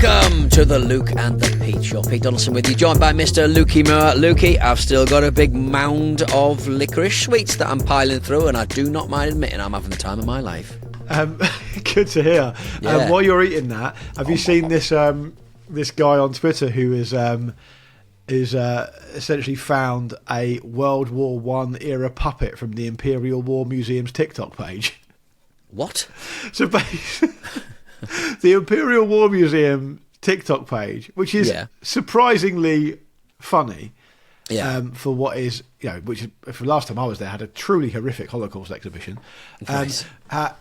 Welcome to the Luke and the Pete Show. Pete Donaldson with you, joined by Mr. Lukey Moore. Lukey, I've still got a big mound of licorice sweets that I'm piling through, and I do not mind admitting I'm having the time of my life. Good to hear. Yeah. While you're eating that, have you seen this this guy on Twitter who is essentially found a World War I era puppet from the Imperial War Museum's TikTok page? What? So basically, the Imperial War Museum TikTok page, which is surprisingly funny, for what is, which is, for the last time I was there, had a truly horrific Holocaust exhibition. Nice.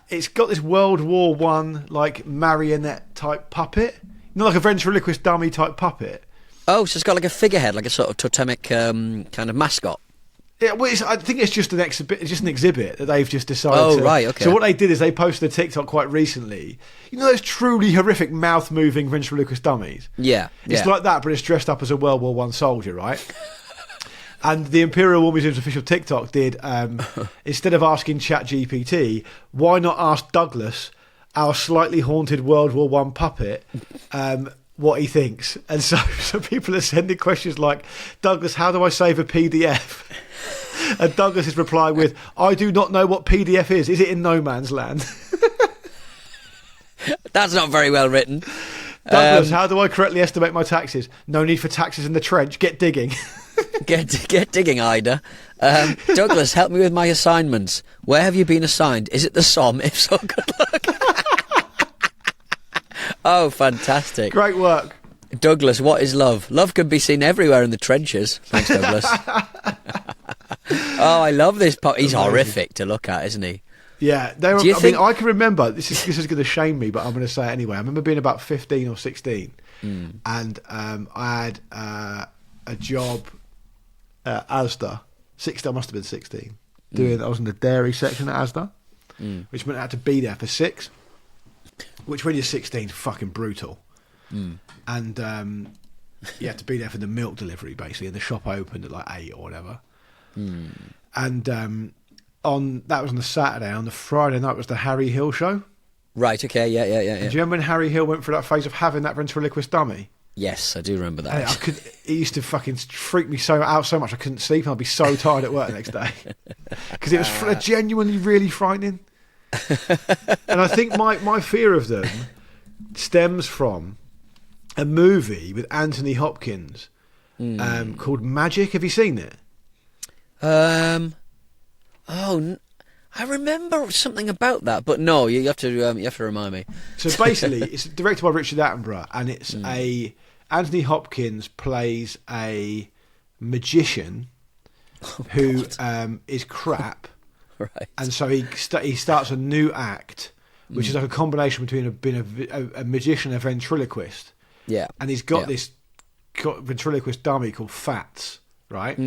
It's got this World War One like marionette type puppet, like a ventriloquist dummy type puppet. Oh, so it's got like a figurehead, like a sort of totemic kind of mascot. Yeah, well, I think it's just an exhibit that they've just decided. Oh, right, okay. So what they did is they posted a TikTok quite recently. You know those truly horrific mouth-moving ventriloquist dummies? Yeah. It's like that, but it's dressed up as a World War One soldier, right? And the Imperial War Museum's official TikTok did, instead of asking ChatGPT, why not ask Douglas, our slightly haunted World War One puppet, what he thinks? And so people are sending questions like, Douglas, how do I save a PDF? And Douglas is replying with, I do not know what PDF is. Is it in no man's land? That's not very well written. Douglas, how do I correctly estimate my taxes? No need for taxes in the trench. Get digging. Get digging, Ida. Douglas, help me with my assignments. Where have you been assigned? Is it the Somme? If so, good luck. Oh, fantastic. Great work. Douglas, what is love? Love can be seen everywhere in the trenches. Thanks, Douglas. Oh, I love this. He's horrific to look at, isn't he? Yeah. I can remember, this is going to shame me, but I'm going to say it anyway. I remember being about 15 or 16 and I had a job at Asda. I must have been 16. I was in the dairy section at Asda, which meant I had to be there for 6, which when you're 16 is fucking brutal. And you had to be there for the milk delivery, basically, and the shop opened at like 8 or whatever. And that was on the Saturday. On the Friday night was the Harry Hill show. Right, okay, yeah. Do you remember when Harry Hill went through that phase of having that ventriloquist dummy? Yes, I do remember that. It used to fucking freak me out so much I couldn't sleep, and I'd be so tired at work the next day. Because it was genuinely really frightening. And I think my fear of them stems from a movie with Anthony Hopkins called Magic. Have you seen it? I remember something about that, but no, you have to remind me. So basically, it's directed by Richard Attenborough, and it's Anthony Hopkins plays a magician who is crap, right? And so he starts a new act, which is like a combination between being a magician and a ventriloquist. Yeah, and he's got this ventriloquist dummy called Fats, right?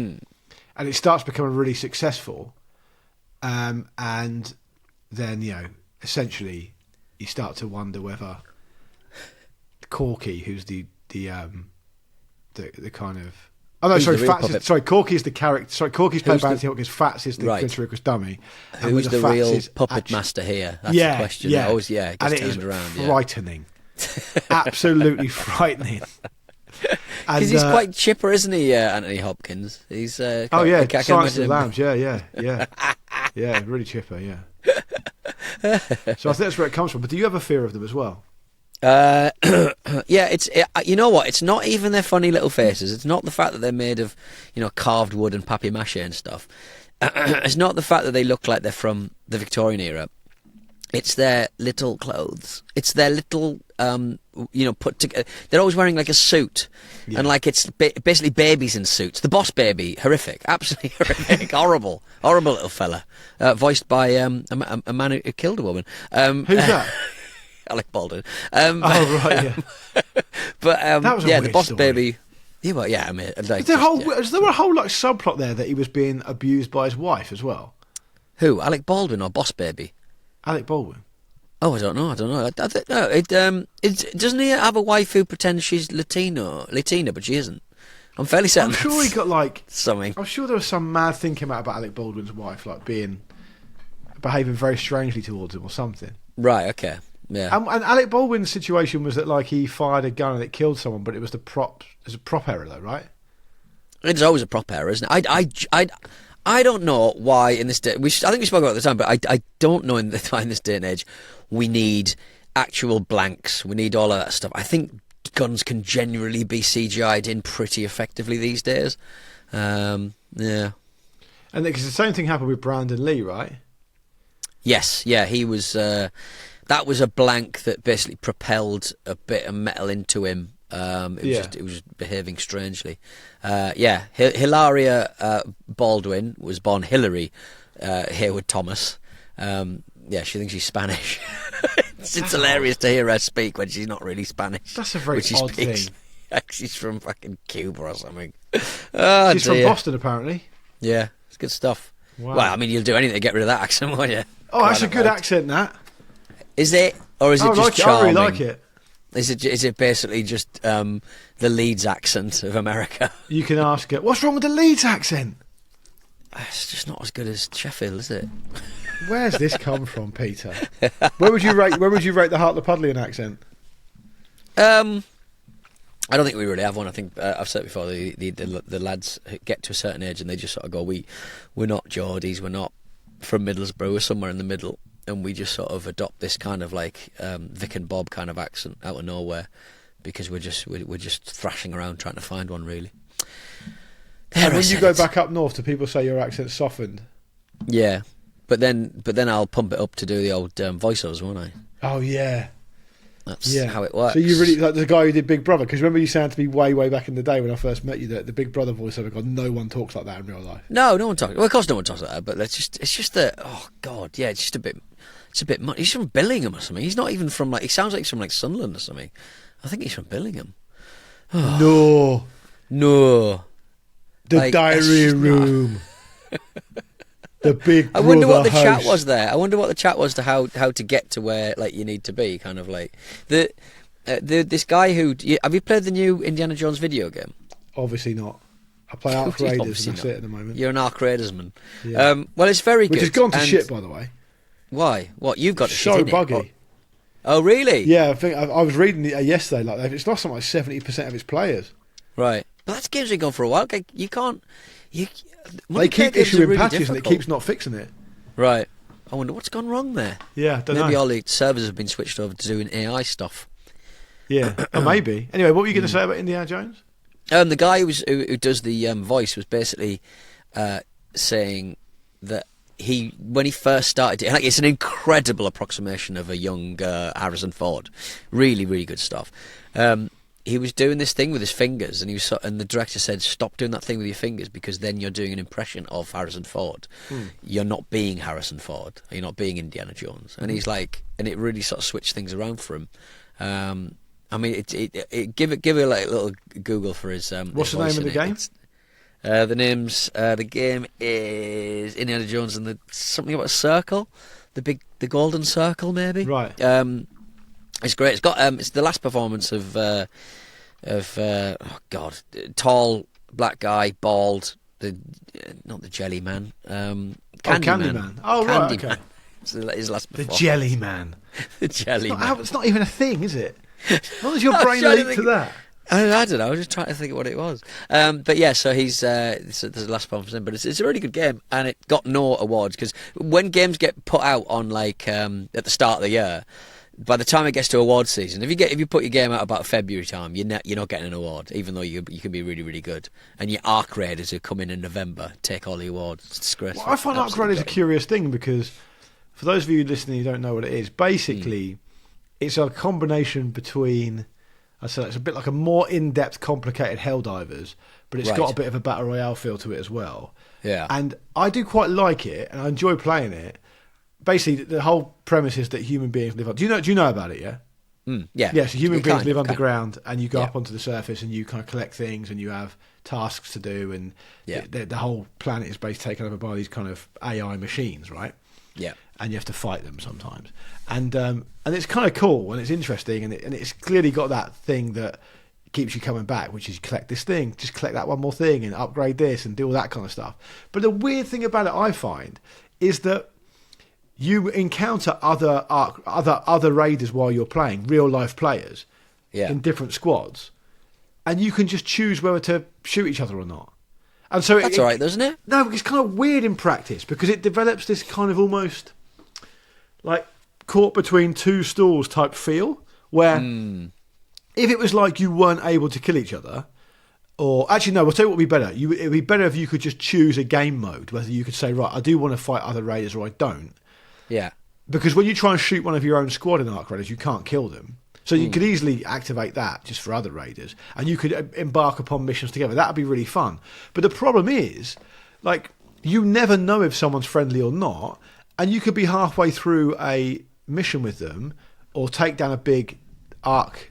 And it starts becoming really successful, and then essentially you start to wonder whether Corky, who's the kind of Corky is the character. Sorry, Corky's played by Anthony Hopkins. Fats is the ventriloquist dummy. Who's the real puppet master here? That's the question. Yeah, it gets and it turned is around. Frightening, absolutely because he's quite chipper, isn't he, Anthony Hopkins? He's Silence of the Lambs, yeah, really chipper, yeah. So I think that's where it comes from. But do you have a fear of them as well? You know what? It's not even their funny little faces. It's not the fact that they're made of, carved wood and papier-mâché and stuff. It's not the fact that they look like they're from the Victorian era. It's their little clothes. It's their little, put together. They're always wearing like a suit, and like it's basically babies in suits. The Boss Baby, horrific, absolutely horrific, horrible little fella, voiced by a man who killed a woman. Who's that? Alec Baldwin. Right, yeah. But that was the Boss story. Baby. Yeah, well, yeah. I mean, is there a whole like subplot there that he was being abused by his wife as well? Who? Alec Baldwin or Boss Baby? Alec Baldwin. Oh, I don't know. Doesn't he have a wife who pretends she's Latina, but she isn't? I'm fairly certain. I'm sure he got like something. I'm sure there was some mad thing came out about Alec Baldwin's wife, like behaving very strangely towards him or something. Right. Okay. Yeah. And Alec Baldwin's situation was that like he fired a gun and it killed someone, but it was a prop error though, right? It's always a prop error, isn't it? I don't know why in this day. I think we spoke about it at the time, but I don't know in this day and age we need actual blanks. We need all of that stuff. I think guns can generally be CGI'd in pretty effectively these days. Yeah. And because the same thing happened with Brandon Lee, right? Yes, yeah, he was. That was a blank that basically propelled a bit of metal into him. It was behaving strangely. Hilaria Baldwin was born Hillary Hayward Thomas. She thinks she's Spanish. It's hilarious to hear her speak when she's not really Spanish. That's a very odd thing. She's from fucking Cuba or something. She's from Boston, apparently. Yeah, it's good stuff. Wow. Well, I mean, you'll do anything to get rid of that accent, won't you? Oh, that's a good accent, that. Is it? Or is it just charming? I really like it. Is it basically just the Leeds accent of America? You can ask her, what's wrong with the Leeds accent? It's just not as good as Sheffield, is it? Where's this come from, Peter? Where would you rate the Hartlepoolian accent? I don't think we really have one. I think I've said it before. The lads get to a certain age and they just sort of go, we're not Geordies, we're not from Middlesbrough, we're somewhere in the middle, and we just sort of adopt this kind of like Vic and Bob kind of accent out of nowhere because we're just thrashing around trying to find one, really. And when you go back up north, do people say your accent's softened? Yeah, but then I'll pump it up to do the old voiceovers, won't I? Oh yeah. That's how it works. So you really like the guy who did Big Brother? Because remember you sounded to me way back in the day when I first met you that the Big Brother voiceover. God, no one talks like that in real life. No one talks. Well, of course, no one talks like that. But it's just that. Oh God, yeah, it's just a bit much. He's from Billingham or something. He's not even from like. He sounds like he's from like Sunderland or something. I think he's from Billingham. No. The diary room. The Big Brother. I wonder what the host. chat was there. I wonder what the chat was to how to get to where like you need to be. Kind of like this guy who have you played the new Indiana Jones video game? Obviously not. I play Ark Raiders and that's it at the moment. You're an Ark Raiders man. Yeah. Well, it's very good. Which has gone to shit, by the way. Why? What you've got? So buggy. Oh really? Yeah, I think I was reading it yesterday. Like it's lost something like 70% of its players. Right, but that's games been going for a while. Like, you can't. They keep issuing patches and it keeps not fixing it. Right. I wonder what's gone wrong there. Yeah, don't know. Maybe all the servers have been switched over to doing AI stuff. Yeah, maybe. Anyway, what were you going to say about Indiana Jones? The guy who does the voice was basically saying that when he first started, like it's an incredible approximation of a young Harrison Ford. Really, really good stuff. He was doing this thing with his fingers, and the director said, "Stop doing that thing with your fingers because then you're doing an impression of Harrison Ford. You're not being Harrison Ford. You're not being Indiana Jones." And he's like, and it really sort of switched things around for him. I mean, give it a little Google for his. What's the name of the game? The game is Indiana Jones and something about a circle, the golden circle, maybe. Right. It's great. It's got it's the last performance of tall black guy, bald, not the Jelly Man, Candyman. Oh right, okay. It's his last performance. The Jelly Man. The Jelly Man. It's not even a thing, is it? What does your brain leap to that? I don't know. I was just trying to think of what it was. But yeah, so he's there's the last performance, but it's a really good game, and it got no awards because when games get put out on like at the start of the year. By the time it gets to award season, if you put your game out about February time, you're not getting an award, even though you can be really, really good. And your Ark Raiders who come in November take all the awards. It's disgraceful. Well, I find Ark Raiders a curious thing because for those of you listening who don't know what it is, basically it's a combination between, I said it's a bit like a more in-depth, complicated Helldivers, but it's got a bit of a battle royale feel to it as well. Yeah, and I do quite like it, and I enjoy playing it. Basically, the whole premise is that human beings live. Do you know about it? Yeah. Yeah. Yeah. So human beings live underground, and you go up onto the surface, and you kind of collect things, and you have tasks to do, and the whole planet is basically taken over by these kind of AI machines, right? Yeah. And you have to fight them sometimes, and it's kind of cool and it's interesting, and it's clearly got that thing that keeps you coming back, which is collect this thing, just collect that one more thing, and upgrade this, and do all that kind of stuff. But the weird thing about it, I find, is that you encounter other raiders while you're playing, real life players, in different squads, and you can just choose whether to shoot each other or not. And so that's all right, doesn't it? No, it's kind of weird in practice because it develops this kind of almost like caught between two stools type feel, where if it was like you weren't able to kill each other, or actually no, I'll tell you what would be better. It would be better if you could just choose a game mode, whether you could say, right, I do want to fight other raiders or I don't. Yeah. Because when you try and shoot one of your own squad in Ark Raiders, you can't kill them. So you could easily activate that just for other raiders, and you could embark upon missions together. That would be really fun. But the problem is, like, you never know if someone's friendly or not, and you could be halfway through a mission with them, or take down a big Ark,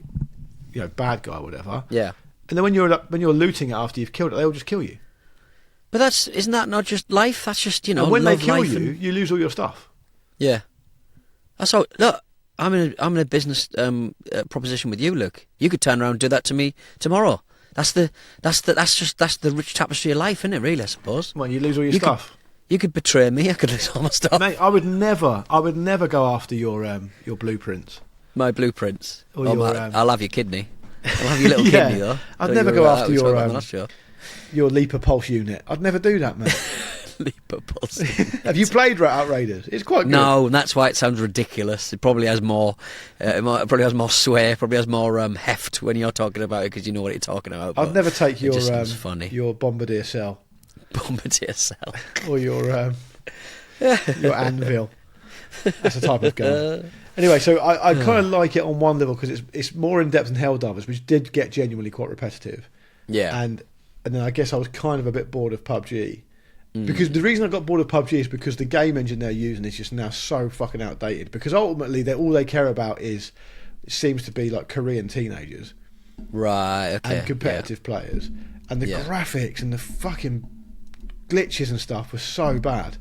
bad guy or whatever. Yeah. And then when you're looting it after you've killed it, they'll just kill you. But isn't that not just life? That's just And when they kill you, and... you lose all your stuff. Yeah. That's how. Look, I'm in a business proposition with you, Luke. You could turn around and do that to me tomorrow. That's the rich tapestry of life, isn't it? Really, I suppose. Well, you lose all your stuff. You could betray me. I could lose all my stuff. Mate, I would never go after your blueprints. My blueprints. Or I'll have your kidney. I'll have your little kidney though. I'd never go after your Leaper Pulse unit. I'd never do that, mate. Leaper Pulse. Have you played Outriders? It's quite good. No, and that's why it sounds ridiculous. It probably has more. It probably has more sway. Probably has more heft when you're talking about it because you know what you're talking about. I'd never take your funny. Your Bombardier Cell. Bombardier Cell. Or your Anvil. That's a type of gun. Anyway, so I kind of like it on one level because it's more in depth than Helldivers, which did get genuinely quite repetitive. Yeah. And then I guess I was kind of a bit bored of PUBG. Because the reason I got bored of PUBG is because the game engine they're using is just now so fucking outdated. Because ultimately, all they care about it seems to be like Korean teenagers, right? Okay, and competitive players, and the graphics and the fucking glitches and stuff were so bad.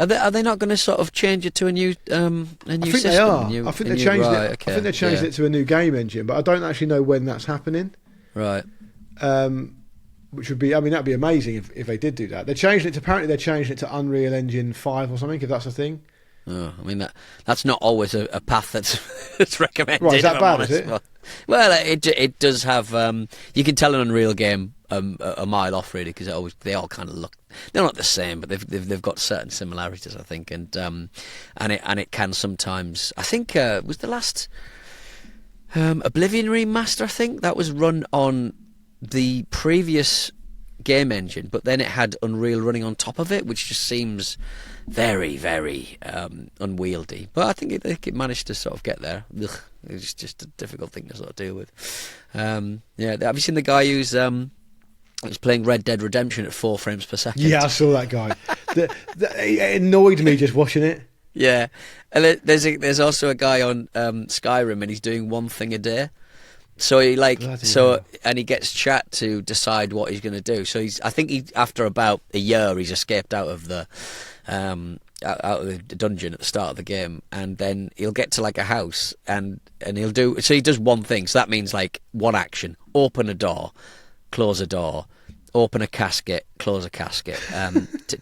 Are they not going to sort of change it to a new system? I think they are. I think they changed it. Okay. I think they changed it to a new game engine, but I don't actually know when that's happening. Right. Which would be, that'd be amazing if they did do that. Apparently they're changing it to Unreal Engine 5 or something, if that's a thing. Oh, that's not always a path that's recommended. Right, is that bad, is it? Well, it does have, you can tell an Unreal game a mile off, really, because they all kind of look, they're not the same, but they've got certain similarities, I think, and it can sometimes, I think, was the last Oblivion remaster, I think, that was run on the previous game engine, but then it had Unreal running on top of it, which just seems very, very unwieldy. But I think it managed to sort of get there. Ugh, it's just a difficult thing to sort of deal with. Have you seen the guy who's playing Red Dead Redemption at 4 frames per second? Yeah, I saw that guy. It annoyed me just watching it. Yeah, and there's also a guy on Skyrim, and he's doing one thing a day. So and he gets chat to decide what he's going to do. So I think after about a year, he's escaped out of the dungeon at the start of the game, and then he'll get to like a house, and he'll do. So he does one thing. So that means like one action: open a door, close a door, open a casket, close a casket,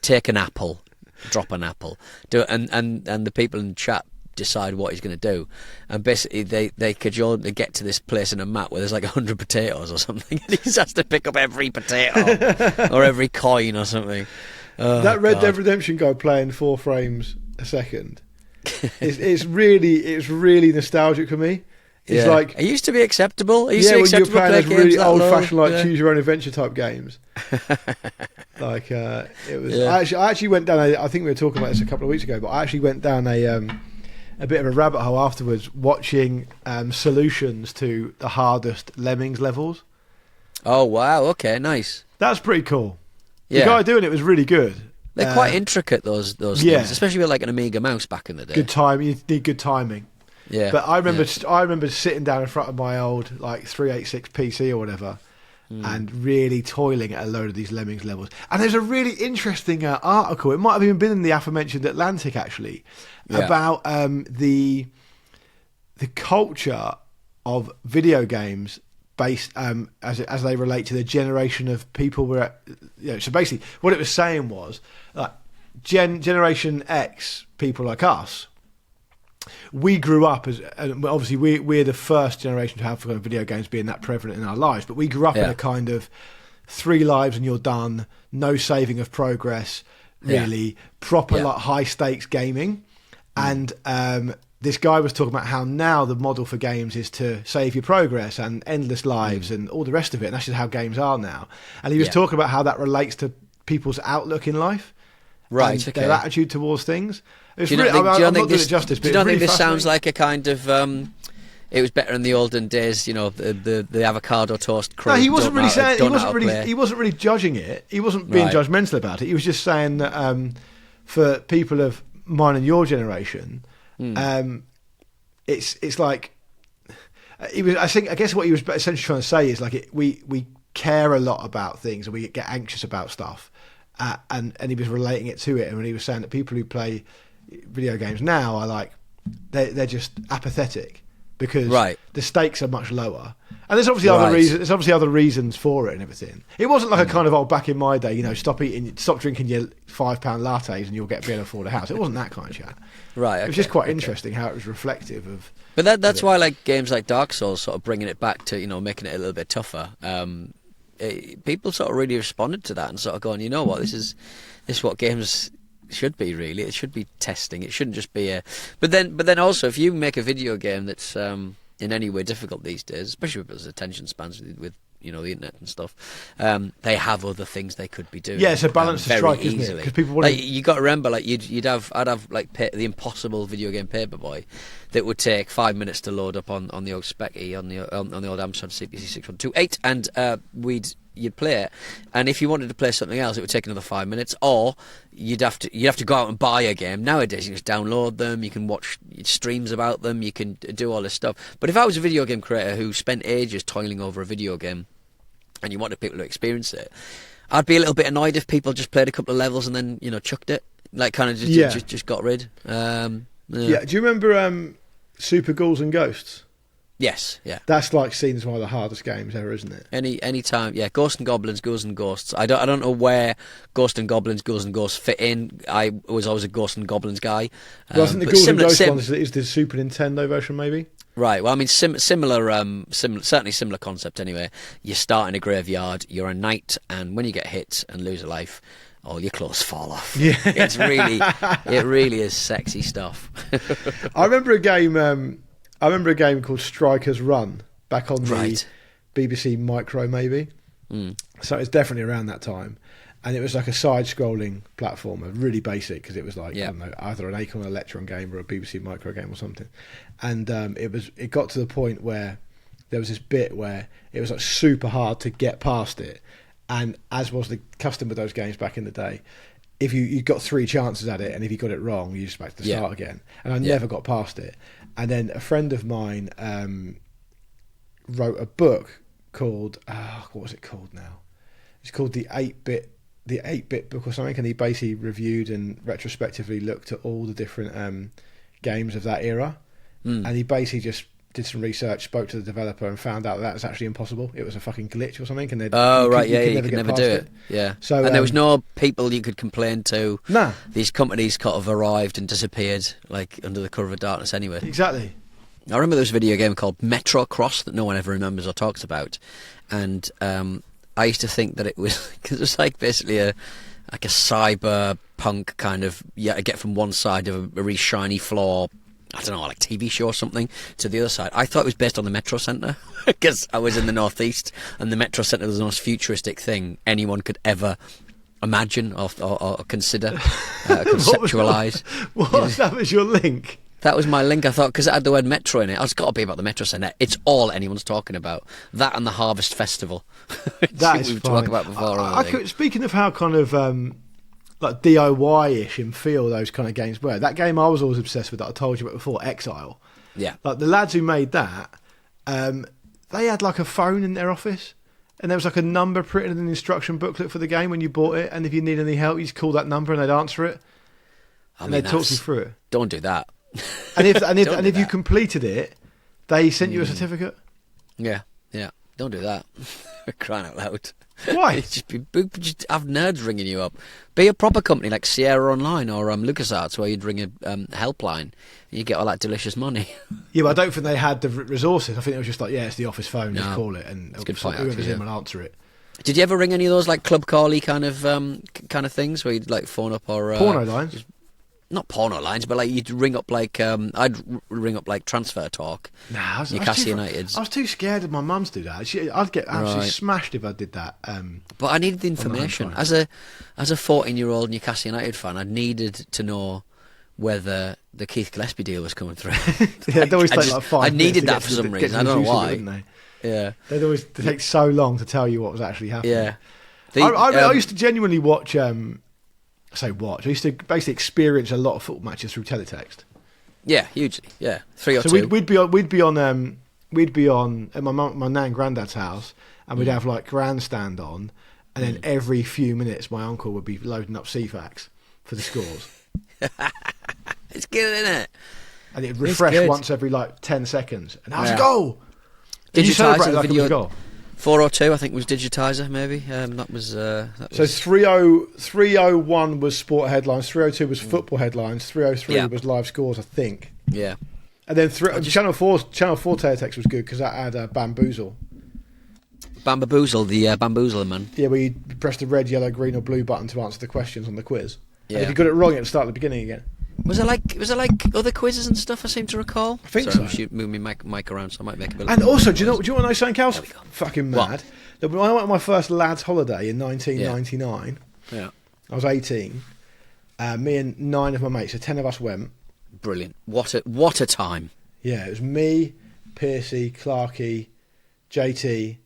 take an apple, drop an apple, do it, and the people in chat decide what he's going to do, and basically they cajole him to get to this place in a map where there's like 100 potatoes or something, and he just has to pick up every potato or every coin or something. That Red Dead Redemption guy playing 4 frames a second, it's really nostalgic for me. It's like it used to be acceptable. It used to be when you're acceptable playing to those play really games old-fashioned choose your own adventure type games. Like it was. Yeah. I actually went down. I think we were talking about this a couple of weeks ago, but I actually went down a bit of a rabbit hole afterwards, watching solutions to the hardest Lemmings levels. Oh wow! Okay, nice. That's pretty cool. Yeah. The guy doing it was really good. They're quite intricate, those things, especially with like an Amiga mouse back in the day. Good time. You need good timing. Yeah. But I remember sitting down in front of my old like 386 PC or whatever, and really toiling at a load of these Lemmings levels. And there's a really interesting article. It might have even been in the aforementioned Atlantic actually, about the culture of video games based as they relate to the generation of people so basically what it was saying was Generation X people like us, we grew up as, and obviously we're the first generation to have kind of video games being that prevalent in our lives, but we grew up in a kind of 3 lives and you're done, no saving of progress, really, proper like high stakes gaming. And this guy was talking about how now the model for games is to save your progress and endless lives and all the rest of it, and that's just how games are now. And he was talking about how that relates to people's outlook in life, right? And their attitude towards things. It's do you really, not I'm not think doing it justice, but do you not it's really think this sounds fascinating. like a kind of it was better in the olden days, you know, the avocado toast crew? No, he wasn't really saying. He He wasn't really judging it. He wasn't being judgmental about it. He was just saying that for people of mine and your generation, it's like he was. I guess what he was essentially trying to say is like we care a lot about things and we get anxious about stuff, and he was relating it to it. And when he was saying that people who play video games now are like they're just apathetic. Because the stakes are much lower, and there's obviously other reasons. There's obviously other reasons for it and everything. It wasn't like a kind of back in my day, you know, stop drinking your £5 lattes and you'll be able to afford a house. It wasn't that kind of chat. Right. Okay, it was just quite interesting how it was reflective of. But that's why like games like Dark Souls sort of bringing it back to, you know, making it a little bit tougher. People sort of really responded to that and sort of going, you know what, this is what games should be, really. It should be testing. It shouldn't just be a. But then also, if you make a video game that's in any way difficult these days, especially with people's attention spans with you know the internet and stuff, they have other things they could be doing. Yeah, it's a balance to strike, isn't it? Because people want like, you got to remember, like I'd have like the impossible video game Paperboy that would take 5 minutes to load up on the old Specky on the old Amstrad CPC 6128, and you'd play it, and if you wanted to play something else, it would take another 5 minutes, or you'd have to go out and buy a game. Nowadays, you can just download them, you can watch streams about them, you can do all this stuff. But if I was a video game creator who spent ages toiling over a video game, and you wanted people to experience it, I'd be a little bit annoyed if people just played a couple of levels and then, you know, chucked it, like kind of just got rid. Do you remember Super Ghouls and Ghosts? Yes, yeah. That's like seen as one of the hardest games ever, isn't it? Any time, yeah. Ghosts and Goblins, Ghouls and Ghosts. I don't know where Ghosts and Goblins, Ghouls and Ghosts fit in. I was always a Ghosts and Goblins guy. Well, I think the Ghouls and Ghosts one is the Super Nintendo version, maybe. Right. Well, I mean, similar, certainly similar concept. Anyway, you start in a graveyard. You're a knight, and when you get hit and lose a life, all your clothes fall off. Yeah, it really is sexy stuff. I remember a game called Strikers Run back on the BBC Micro, maybe. So it's definitely around that time, and it was like a side-scrolling platformer, really basic, because it was like I don't know, either an Acorn Electron game or a BBC Micro game or something. And it got to the point where there was this bit where it was like super hard to get past it, and as was the custom with those games back in the day, if you got 3 chances at it, and if you got it wrong, you just back to start again. And I never got past it. And then a friend of mine wrote a book called what was it called now? It's called the 8-bit book or something, and he basically reviewed and retrospectively looked at all the different games of that era, and he basically just did some research, spoke to the developer, and found out that was actually impossible. It was a fucking glitch or something, and you could never do it. Yeah, so and there was no people you could complain to. Nah, these companies kind of arrived and disappeared like under the cover of darkness. Anyway, exactly. I remember there was a video game called Metro Cross that no one ever remembers or talks about, and I used to think that it was because it was like basically a cyberpunk kind of get from one side of a really shiny floor, I don't know, like TV show or something, to the other side. I thought it was based on the Metro Centre because I was in the Northeast, and the Metro Centre was the most futuristic thing anyone could ever imagine or consider, conceptualise. That was your link? That was my link, I thought, because it had the word Metro in it. It's got to be about the Metro Centre. It's all anyone's talking about. That and the Harvest Festival. That is we've fine. talked about before. Speaking of how kind of like DIY-ish in feel those kind of games were, that game I was always obsessed with that I told you about before, Exile. Yeah. Like the lads who made that, they had like a phone in their office, and there was like a number printed in an instruction booklet for the game when you bought it, and if you need any help, you just call that number and they'd answer it. And they'd talk you through it. Don't do that. And if you completed it, they sent you a certificate. Yeah, don't do that. Crying out loud. Why? Just have nerds ringing you up. Be a proper company like Sierra Online or LucasArts, where you'd ring a helpline and you get all that delicious money. Yeah, but I don't think they had the resources. I think it was just like, it's the office phone, just No. call it, and It's a good point, whoever's actually, in will answer it. Did you ever ring any of those like club call-y kind of things where you'd like phone up or Porno lines? Not porno lines, but like you'd ring up like I'd ring up like Transfer Talk. Nah, Newcastle United's. I was too scared of my mum to do that. I'd get absolutely Right. smashed if I did that. But I needed the information. As a 14-year-old Newcastle United fan, I needed to know whether the Keith Gillespie deal was coming through. Yeah, it'd always take like 5 I minutes needed to that get for to some the- reason. get I to the don't know juice of it, why. wouldn't they? Yeah, They'd always take so long to tell you what was actually happening. yeah. I used to genuinely watch. I used to basically experience a lot of football matches through teletext. Yeah, hugely. Yeah, 3 or So 2. we'd be on at my nan and granddad's house, and we'd have like grandstand on, and then every few minutes my uncle would be loading up CFAX for the scores, It's good, isn't it? and it'd It's refresh good. once every like 10 seconds. And how's Yeah. a goal? Did you Digitiser celebrate the like it was video. a goal? 402, I think, was Digitiser. Maybe that was. So 301 was sport headlines, 302 was football headlines, 303 Yeah. was live scores, I think. Yeah. And then Channel 4 teletext was good because that had Bamboozle. Bamboozle, the Bamboozler man. Yeah, where you press the red, yellow, green, or blue button to answer the questions on the quiz. Yeah. And if you got it wrong, it'd start at the beginning again. Was it like other quizzes and stuff? I seem to recall. I think Sorry, so. I'm moving my mic around, so I might make a bit. And also, do you want to know something else? There we go. Fucking What? mad. That when I went on my first lads' holiday in 1999, Yeah, I was 18. Me and 9 of my mates, so 10 of us went. brilliant. What a time. Yeah, it was me, Piercy, Clarkey, JT,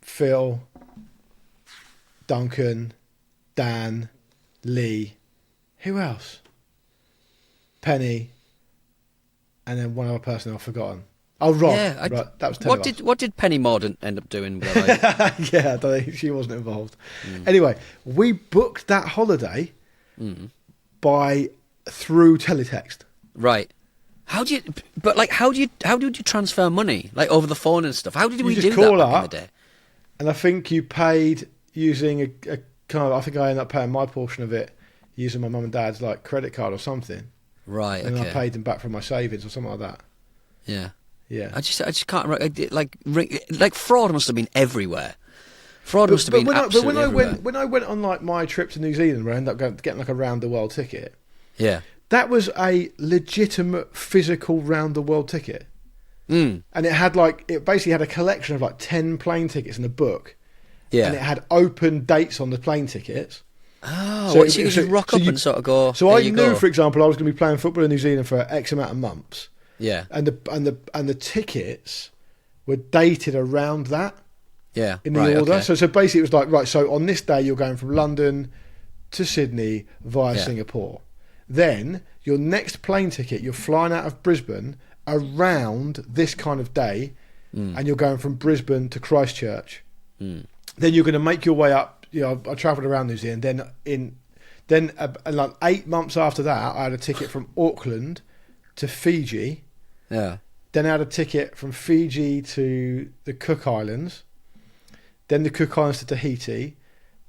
Phil, Duncan, Dan, Lee. Who else? Penny, and then one other person I've forgotten. Oh, Rob. Yeah, right, that was 10 of us. What did Penny Mordaunt end up doing? With her, like, Yeah, I don't think she wasn't involved. Anyway, we booked that holiday through teletext. right. How do you transfer money like over the phone and stuff? How did we just do call that back in up, the day? And I think you paid using a kind of. I think I ended up paying my portion of it using my mum and dad's like credit card or something, Right. and Okay. I paid them back from my savings or something like that. Yeah. Yeah, I just can't like fraud must have been everywhere. Fraud must have been absolutely everywhere. when I went on like my trip to New Zealand, where I ended up getting like a round the world ticket. Yeah. That was a legitimate physical round the world ticket. Mm. And it basically had a collection of like 10 plane tickets in a book. Yeah. And it had open dates on the plane tickets. Oh, So so you could so- just rock so up you- and sort of go. So there I you knew, go. for example, I was going to be playing football in New Zealand for X amount of months. Yeah. And the tickets were dated around that Yeah. in the right, order. okay. So basically it was like, right, so on this day you're going from London to Sydney via Yeah. Singapore. Then your next plane ticket, you're flying out of Brisbane around this kind of day, and you're going from Brisbane to Christchurch. Then you're going to make your way up. You know, I travelled around New Zealand. Then like 8 months after that, I had a ticket from Auckland to Fiji. Yeah. Then I had a ticket from Fiji to the Cook Islands. Then the Cook Islands to Tahiti.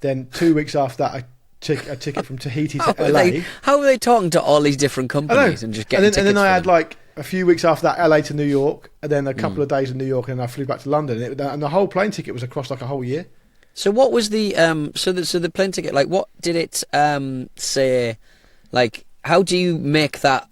Then 2 weeks after that, a ticket from Tahiti to LA. How are they talking to all these different companies and just getting and tickets then I for had them? like a few weeks after that, LA to New York, and then a couple of days in New York, and then I flew back to London. And the whole plane ticket was across like a whole year. So what was the so the plane ticket like? What did it say? Like, how do you make that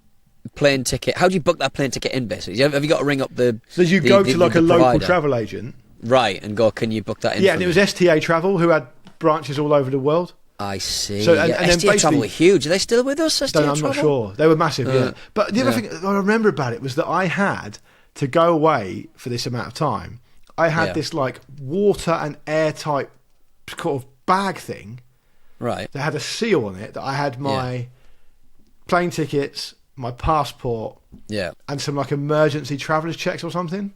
plane ticket? How do you book that plane ticket in? Basically, have you got to ring up the? So you the- go the- to like the a local provider? travel agent. Right, and go. Can you book that in? Yeah, for and it me? was STA Travel, who had branches all over the world. I see. So, So, and- yeah, and then STA Travel basically- were huge. Are they still with us? STA I'm Travel? not sure. They were massive, yeah. But the other yeah. thing I remember about it was that I had to go away for this amount of time. I had Yeah. this like water and airtight sort of bag thing Right. that had a seal on it that I had my plane tickets, my passport, Yeah. and some like emergency travellers checks or something.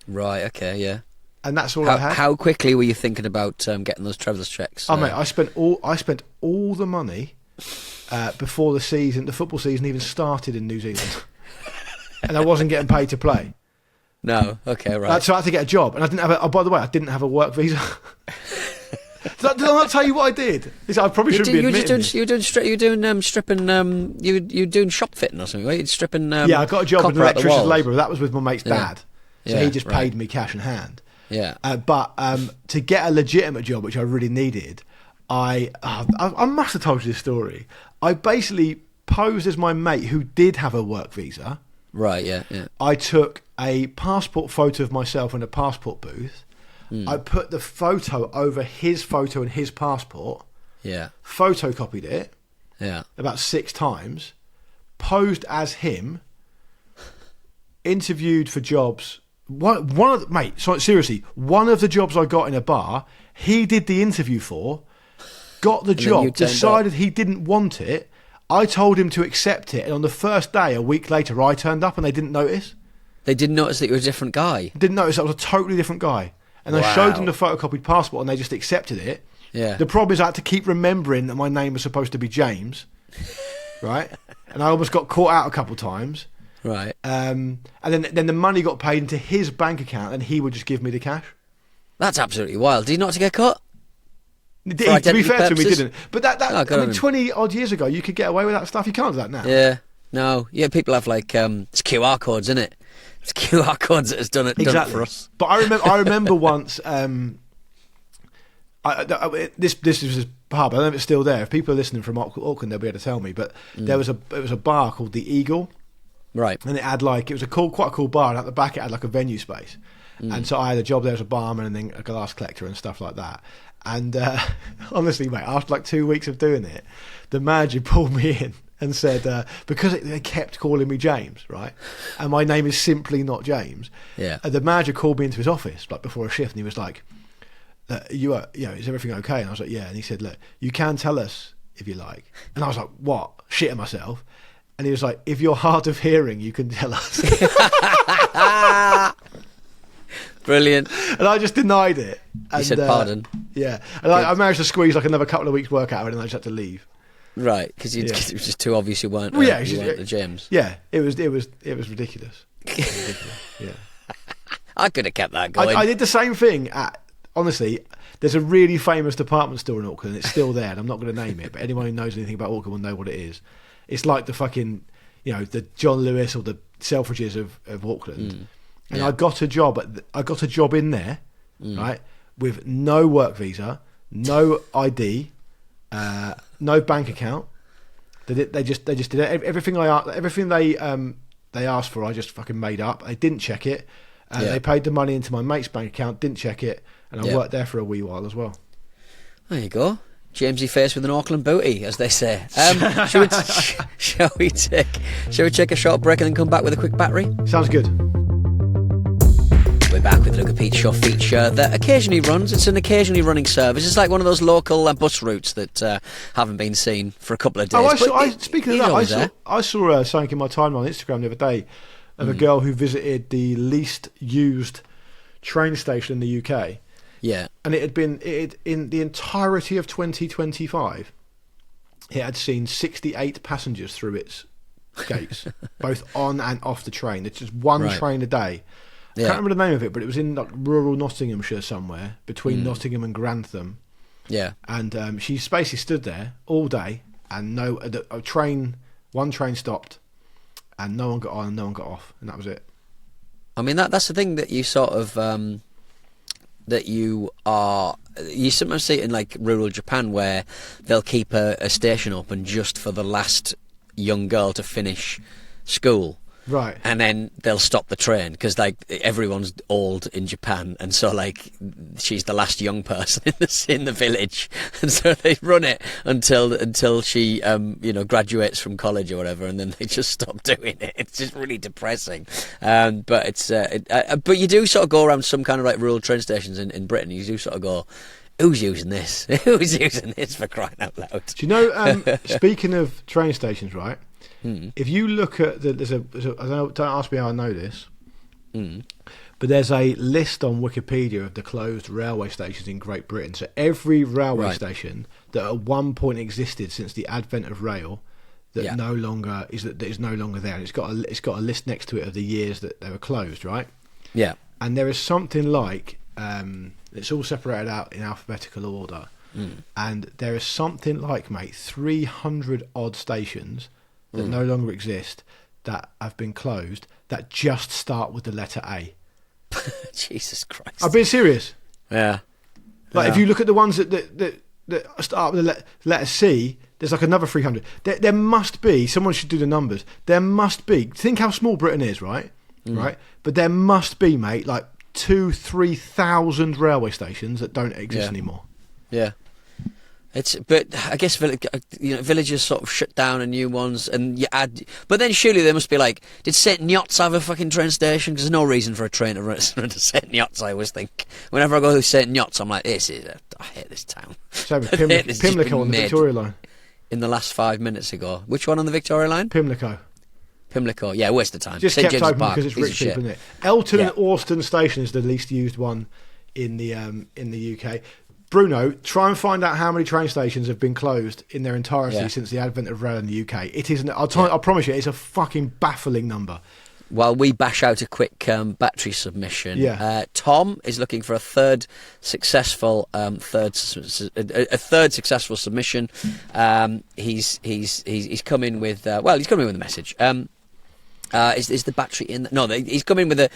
Right. Okay. Yeah. And that's all I had. How quickly were you thinking about getting those travelers checks? Oh mate, I spent all the money before the football season even started in New Zealand, and I wasn't getting paid to play. No. Okay. Right. So I had to get a job, and I didn't have. Oh, by the way, I didn't have a work visa. Did I not tell you what I did? I probably shouldn't be admitting this. You were doing stripping. You were doing shop fitting or something. Right? You're stripping. Yeah, I got a job as an electrician's labourer. That was with my mate's dad, so Yeah, he just paid me cash in hand. Yeah. But to get a legitimate job, which I really needed, I must have told you this story. I basically posed as my mate who did have a work visa. Right. Yeah. Yeah. I took a passport photo of myself in a passport booth. I put the photo over his photo and his passport. Yeah. Photocopied it. Yeah. About 6 times. Posed as him. Interviewed for jobs. One of the jobs I got in a bar, he did the interview for, got the job, decided he didn't want it. I told him to accept it, and on the first day, a week later, I turned up and they didn't notice. They didn't notice that you were a different guy. Didn't notice I was a totally different guy. And I showed them the photocopied passport and they just accepted it. Yeah. The problem is I had to keep remembering that my name was supposed to be James, right? And I almost got caught out a couple of times. Right. And then the money got paid into his bank account and he would just give me the cash. That's absolutely wild. Did he not to get caught? To be fair to him, he didn't. But 20 odd years ago, you could get away with that stuff. You can't do that now. Yeah. No. Yeah, people have like it's QR codes, isn't it? It's QR codes that has done it for us. But I remember once. This is a pub. I don't know if it's still there. If people are listening from Auckland, they'll be able to tell me. But it was a bar called the Eagle, right? And it had quite a cool bar. And at the back, it had like a venue space. And so I had a job there as a barman and then a glass collector and stuff like that. And honestly, mate, after like 2 weeks of doing it, the manager pulled me in and said, because they kept calling me James, right? And my name is simply not James. Yeah. The manager called me into his office like before a shift, and he was like, is everything okay? And I was like, yeah. And he said, look, you can tell us if you like. And I was like, what? Shitting myself. And he was like, if you're hard of hearing, you can tell us. Brilliant. And I just denied it. And, he said pardon. Yeah. And I managed to squeeze like another couple of weeks' work out of it, and I just had to leave. Right, because it was just too obvious you weren't. You weren't the James. Yeah, it was ridiculous. Yeah. I could have kept that going. I did the same thing honestly, there's a really famous department store in Auckland. It's still there, and I'm not going to name it, but anyone who knows anything about Auckland will know what it is. It's like the fucking, the John Lewis or the Selfridges of Auckland. And I got a job in there, right, with no work visa, no ID, no bank account. They just did it. Everything they asked for, I just fucking made up. They didn't check it. They paid the money into my mate's bank account, didn't check it, and I worked there for a wee while as well. There you go. Jamesy face with an Auckland booty, as they say. Shall we take a short break and then come back with a quick battery? Sounds good. We're back with Luke and Pete's show feature that occasionally runs. It's an occasionally running service. It's like one of those local bus routes that haven't been seen for a couple of days. Speaking of that, I saw something in my timeline on Instagram the other day of a girl who visited the least used train station in the UK. Yeah. And it had in the entirety of 2025, it had seen 68 passengers through its gates, both on and off the train. It's just one train a day. I can't remember the name of it, but it was in like rural Nottinghamshire somewhere, between Nottingham and Grantham. Yeah. And she basically stood there all day, and one train stopped, and no one got on and no one got off, and that was it. I mean, that's the thing that you sort of you sometimes see it in like rural Japan, where they'll keep a station open just for the last young girl to finish school. Right. And then they'll stop the train because like everyone's old in Japan, and so like she's the last young person in the village, and so they run it until she graduates from college or whatever, and then they just stop doing it. It's just really depressing. But it's but you do sort of go around some kind of like rural train stations in Britain. You do sort of go, who's using this? Who's using this, for crying out loud? Do you know? Speaking of train stations, right? If you look at don't ask me how I know this, but there's a list on Wikipedia of the closed railway stations in Great Britain. So every railway station that at one point existed since the advent of rail that is no longer there, and it's got a list next to it of the years that they were closed. Right. Yeah. And there is something like, it's all separated out in alphabetical order. And there is something like, mate, 300 odd stations that no longer exist that have been closed that just start with the letter A. Jesus Christ. I'm being serious. Yeah. Like, if you look at the ones that start with the letter C, there's like another 300. There must be, someone should do the numbers. There must be, think how small Britain is, right? Right? But there must be, mate, like 2,000-3,000 railway stations that don't exist anymore. Yeah. But I guess villages sort of shut down and new ones, and you add. But then surely they must be like, did St Neots have a fucking train station? Because there's no reason for a train to run to St Neots. I always think whenever I go to St Neots, I'm like, I hate this town. So Pimlico on the Victoria line. In the last 5 minutes ago, which one on the Victoria line? Pimlico, yeah, waste of time. Just St. kept James's open Park, because it's piece rich of shit. people, isn't it? Elton and Alston Station is the least used one in the UK. Bruno, try and find out how many train stations have been closed in their entirety since the advent of rail in the UK. It is, I promise you, it's a fucking baffling number. While we bash out a quick battery submission, Tom is looking for a third successful submission. He's come in with a message. Is the battery in? He's coming with a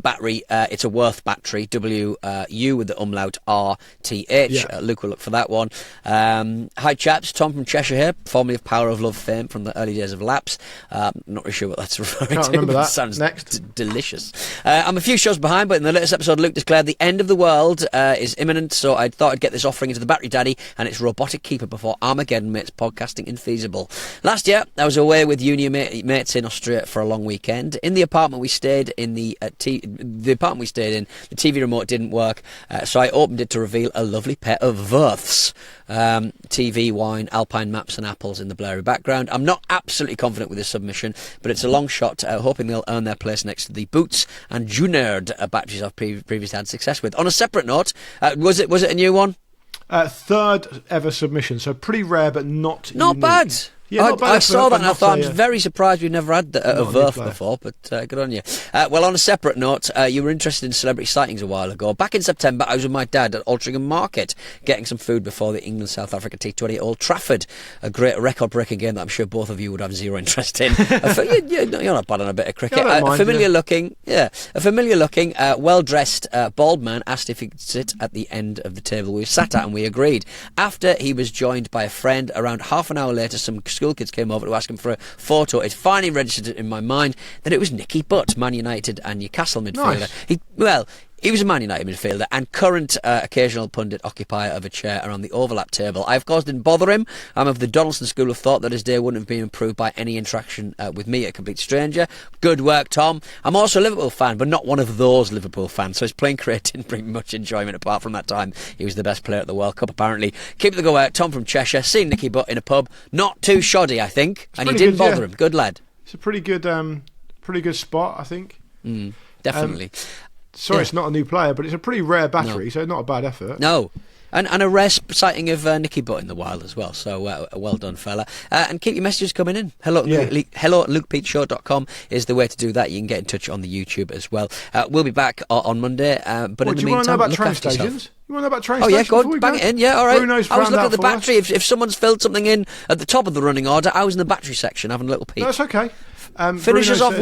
battery. It's a Worth battery. W-U with the umlaut R-T-H. Luke will look for that one. Hi chaps, Tom from Cheshire here, formerly of Power of Love fame from the early days of Laps. Not really sure what that's referring Can't to. remember that. It sounds Next. delicious. I'm a few shows behind, but in the latest episode, Luke declared the end of the world is imminent. So I thought I'd get this offering into the battery daddy and its robotic keeper before Armageddon makes podcasting infeasible. Last year, I was away with uni mates in Austria for a long weekend. In the apartment we stayed in, the TV remote didn't work, so I opened it to reveal a lovely pair of Worths. TV, wine, alpine maps and apples in the blurry background. I'm not absolutely confident with this submission, but it's a long shot, hoping they'll earn their place next to the Boots and Junerd batteries I've previously had success with. On a separate note, was it a new one? Third ever submission, so pretty rare but not unique. Bad. Yeah, I saw that and I thought, I'm very surprised we've never had a Worth before, but good on you. Well, on a separate note, you were interested in celebrity sightings a while ago. Back in September, I was with my dad at Altrincham Market, getting some food before the England-South Africa T20 at Old Trafford. A great record-breaking game that I'm sure both of you would have zero interest in. You're not bad on a bit of cricket. A familiar-looking, well-dressed bald man asked if he could sit at the end of the table we sat at, and we agreed. After he was joined by a friend, around half an hour later, some school kids came over to ask him for a photo. It finally registered in my mind that it was Nicky Butt, Man United and Newcastle midfielder. Nice. He was a Man United midfielder and current occasional pundit occupier of a chair around the overlap table. I, of course, didn't bother him. I'm of the Donaldson school of thought that his day wouldn't have been improved by any interaction with me, a complete stranger. Good work, Tom. I'm also a Liverpool fan, but not one of those Liverpool fans, so his playing career didn't bring much enjoyment apart from that time. He was the best player at the World Cup, apparently. Keep the go out. Tom from Cheshire, seen Nicky Butt in a pub. Not too shoddy, I think, and he didn't bother him. Good lad. It's a pretty good spot, I think. Definitely. Sorry, it's not a new player, but it's a pretty rare battery, so not a bad effort. No. And a rare sighting of Nicky Butt in the wild as well. So well done, fella. And keep your messages coming in. Hello at LukePeteShow.com is the way to do that. You can get in touch on the YouTube as well. We'll be back on Monday. But in the meantime, do you want to know about train stations? You want to know about train stations? Oh yeah, go on, bang it in. Yeah, all right. Bruno's I was looking at the for battery. If someone's filled something in at the top of the running order, I was in the battery section having a little peek. No, that's okay. Finish us off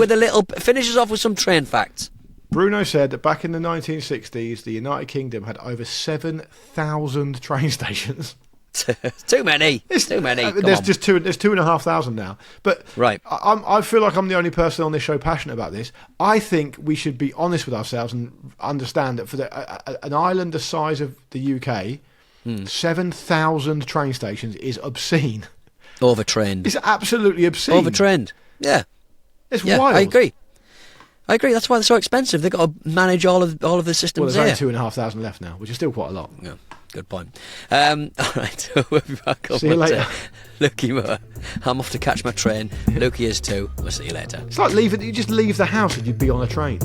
with some train facts. Bruno said that back in the 1960s, the United Kingdom had over 7,000 train stations. Too many. Too many. There's 2,500 now. But right. I feel like I'm the only person on this show passionate about this. I think we should be honest with ourselves and understand that for an island the size of the UK, 7,000 train stations is obscene. Overtrained. It's absolutely obscene. Overtrained. Yeah. It's wild. I agree. That's why they're so expensive. They've got to manage all of the systems. Well, there's only 2,500 left now, which is still quite a lot. Yeah, good point. All right, we'll be back on See you later. Lukey, I'm off to catch my train. Lukey is too. We'll see you later. It's like you just leave the house and you'd be on a train.